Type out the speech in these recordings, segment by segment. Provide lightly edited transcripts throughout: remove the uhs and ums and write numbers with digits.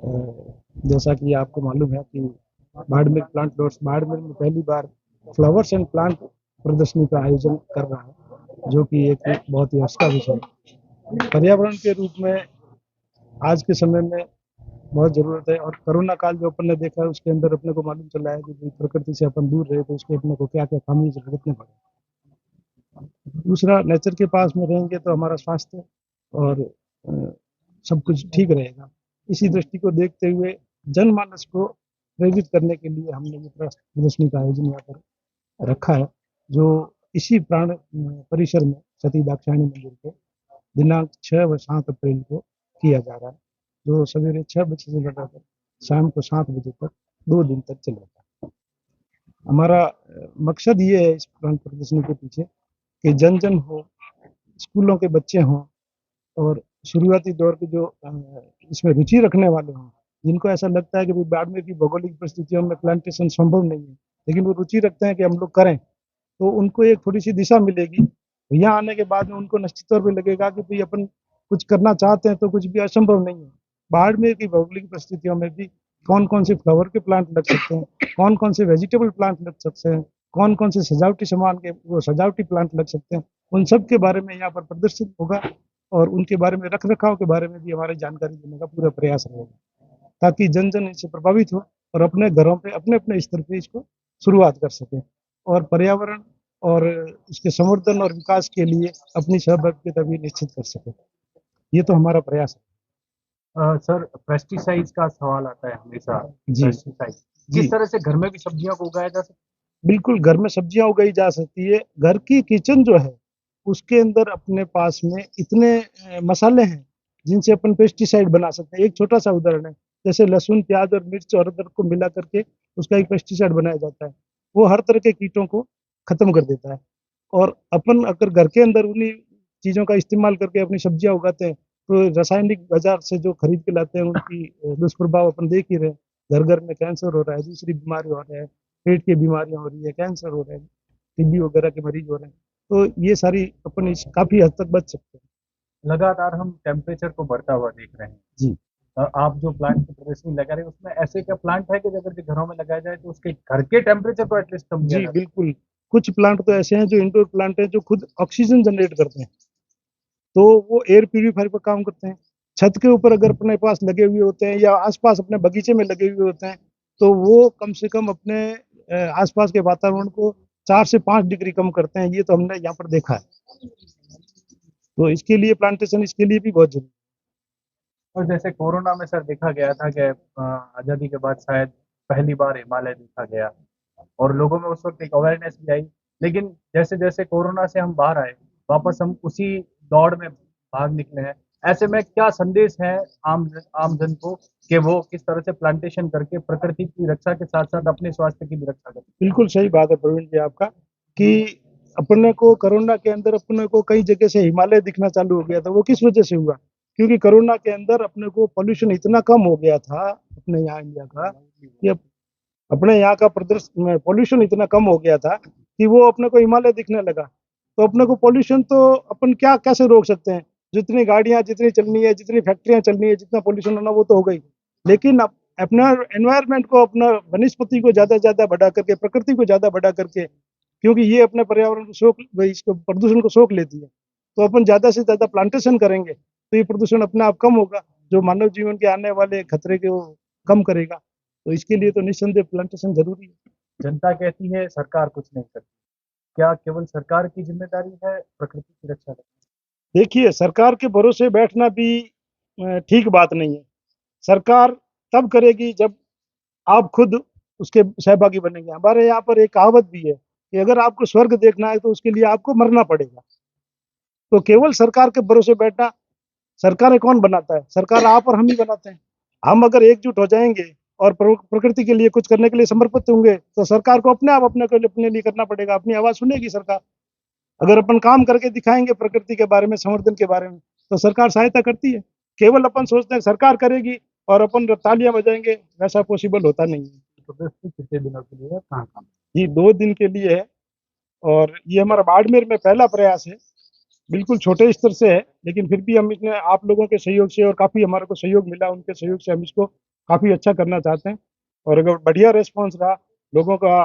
जैसा कि आपको मालूम है कि बाड़मेर प्लांट डॉट्स बाड़मेर में पहली बार फ्लावर्स एंड प्लांट प्रदर्शनी का आयोजन कर रहा है, जो कि एक बहुत ही हर्ष का विषय है। पर्यावरण के रूप में आज के समय में बहुत ज़रूरत है, और कोरोना काल जो अपन ने देखा है उसके अंदर अपने को मालूम चला है कि भाई प्रकृति से अपन दूर रहे तो उसके अपने को क्या क्या खामियों से भुगतने पड़े। दूसरा, नेचर के पास में रहेंगे तो हमारा स्वास्थ्य और सब कुछ ठीक रहेगा। इसी दृष्टि को देखते हुए जनमानस को प्रेरित करने के लिए हमने ये प्रदर्शनी का आयोजन यहाँ पर रखा है, जो इसी प्राण परिसर में सती दाक्षायणी मंदिर के दिनांक 6 व 7 अप्रैल को किया जा रहा है, जो सवेरे 6 बजे से लगाकर शाम को 7 बजे तक 2 दिन तक चलेगा। हमारा मकसद ये है इस प्राण प्रदर्शनी के पीछे कि जन जन हो, स्कूलों के बच्चे हों, और शुरुआती दौर के जो इसमें रुचि रखने वाले हों, जिनको ऐसा लगता है कि भाई बाड़मेर की भौगोलिक परिस्थितियों में प्लांटेशन संभव नहीं है, लेकिन वो रुचि रखते हैं कि हम लोग करें, तो उनको एक थोड़ी सी दिशा मिलेगी। यहाँ आने के बाद में उनको निश्चित तौर पे लगेगा कि भाई अपन कुछ करना चाहते हैं तो कुछ भी असंभव नहीं है। बाड़मेर की भौगोलिक परिस्थितियों में भी कौन कौन से फ्लावर के प्लांट लग सकते हैं, कौन कौन से वेजिटेबल प्लांट लग सकते हैं, कौन कौन से सजावटी सामान के वो सजावटी प्लांट लग सकते हैं, उन सब के बारे में यहाँ पर प्रदर्शित होगा, और उनके बारे में रख रखाव के बारे में भी हमारी जानकारी देने का पूरा प्रयास रहेगा, ताकि जन जन इससे प्रभावित हो और अपने घरों पे अपने अपने स्तर पे इसको शुरुआत कर सके, और पर्यावरण और इसके संवर्धन और विकास के लिए अपनी सहभागिता भी निश्चित कर सके। ये तो हमारा प्रयास सर, पेस्टिसाइड्स का सवाल आता है हमेशा। है। जी पेस्टिसाइड जी, किस तरह से घर में भी सब्जियों को उगाया जा सकता बिल्कुल घर में सब्जियां उगाई जा सकती है। घर की किचन जो है उसके अंदर अपने पास में इतने मसाले हैं जिनसे अपन पेस्टिसाइड बना सकते हैं। एक छोटा सा उदाहरण है, जैसे लहसुन, प्याज और मिर्च और अदरक को मिला करके उसका एक पेस्टिसाइड बनाया जाता है। वो हर तरह के कीटों को खत्म कर देता है, और अपन अगर घर के अंदर उन्हीं चीज़ों का इस्तेमाल करके अपनी सब्जियां उगाते हैं, तो रासायनिक बाजार से जो खरीद के लाते हैं उनकी दुष्प्रभाव अपन देख ही रहे हैं। घर घर में कैंसर हो रहा है, दूसरी बीमारी हो रहा है, पेट की बीमारियां हो रही है, कैंसर हो रहा है, टीबी वगैरह के मरीज हो रहे हैं। तो ये सारी अपन इस काफी हद तक बच सकते हैं। है? लगातार हम टेम्परेचर को बढ़ता हुआ देख रहे हैं। जी आप जो प्लांट की प्रदर्शनी लगा रहे हैं उसमें ऐसे क्या प्लांट है कि अगर के घरों में लगाया जाए तो उसके घर के टेम्परेचर को एटलीस्ट कम किया जी, जा सकता बिल्कुल। कुछ प्लांट तो ऐसे हैं जो इंडोर प्लांट हैं, जो खुद ऑक्सीजन जनरेट करते हैं, तो वो एयर प्यूरीफायर पर काम करते हैं। छत के ऊपर अगर अपने पास लगे हुए होते हैं या आसपास अपने बगीचे में लगे हुए होते हैं, तो वो कम से कम अपने आसपास के वातावरण को 4 से 5 डिग्री कम करते हैं। ये तो हमने यहाँ पर देखा है। तो इसके लिए प्लांटेशन इसके लिए भी बहुत जरूरी है? और जैसे कोरोना में सर देखा गया था कि आज़ादी के बाद शायद पहली बार हिमालय देखा गया और लोगों में उस वक्त एक अवेयरनेस भी आई। लेकिन जैसे जैसे कोरोना से हम बाहर आए, वापस हम उसी दौड़ में भाग निकले हैं। ऐसे में क्या संदेश है आम जन को कि वो किस तरह से प्लांटेशन करके प्रकृति की रक्षा के साथ साथ अपने स्वास्थ्य की भी रक्षा करें? बिल्कुल सही बात है प्रवीण जी आपका, कि अपने को कोरोना के अंदर अपने को कई जगह से हिमालय दिखना चालू हो गया था। वो किस वजह से हुआ? क्योंकि कोरोना के अंदर अपने को पोल्यूशन इतना कम हो गया था अपने यहाँ इंडिया का, कि अपने यहाँ का प्रदर्शन पोल्यूशन इतना कम हो गया था कि वो अपने को हिमालय दिखने लगा। तो अपने को पोल्यूशन तो अपन क्या कैसे रोक सकते हैं? जितनी गाड़ियां जितनी चलनी है, जितनी फैक्ट्रियां चलनी है, जितना पोल्यूशन होना वो तो हो गई, लेकिन अपना एनवायरनमेंट को, अपना वनस्पति को ज्यादा ज्यादा बढ़ा करके, प्रकृति को ज्यादा बढ़ा करके, क्योंकि ये अपने पर्यावरण को सोख, इसको प्रदूषण को सोख लेती है, तो अपन ज्यादा से ज्यादा प्लांटेशन करेंगे तो ये प्रदूषण अपने आप कम होगा, जो मानव जीवन के आने वाले खतरे को कम करेगा। तो इसके लिए तो निस्संदेह प्लांटेशन जरूरी है। जनता कहती है सरकार कुछ नहीं करती। क्या केवल सरकार की जिम्मेदारी है प्रकृति की रक्षा करना? देखिए, सरकार के भरोसे बैठना भी ठीक बात नहीं है। सरकार तब करेगी जब आप खुद उसके सहभागी बनेंगे। हमारे यहाँ पर एक कहावत भी है कि अगर आपको स्वर्ग देखना है तो उसके लिए आपको मरना पड़ेगा। तो केवल सरकार के भरोसे बैठना, सरकारें कौन बनाता है? सरकार आप और हम ही बनाते हैं। हम अगर एकजुट हो जाएंगे और प्रकृति के लिए कुछ करने के लिए समर्पित होंगे, तो सरकार को अपने आप अपने लिए करना पड़ेगा, अपनी आवाज सुनेगी सरकार। अगर अपन काम करके दिखाएंगे प्रकृति के बारे में, संवर्धन के बारे में, तो सरकार सहायता करती है। केवल अपन सोचते हैं सरकार करेगी और अपन तालियां बजाएंगे, वैसा पॉसिबल होता नहीं है। प्रदर्शनी कितने दिनों के लिए है, कहाँ कहाँ? ये 2 दिन के लिए है, और ये हमारा बाड़मेर में पहला प्रयास है। बिल्कुल छोटे स्तर से है, लेकिन फिर भी हम इसने आप लोगों के सहयोग से, और काफी हमारे को सहयोग मिला, उनके सहयोग से हम इसको काफ़ी अच्छा करना चाहते हैं। और अगर बढ़िया रिस्पॉन्स रहा, लोगों का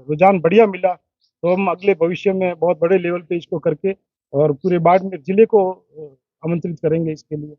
रुझान बढ़िया मिला, तो हम अगले भविष्य में बहुत बड़े लेवल पे इसको करके और पूरे बाड़मेर जिले को आमंत्रित करेंगे इसके लिए।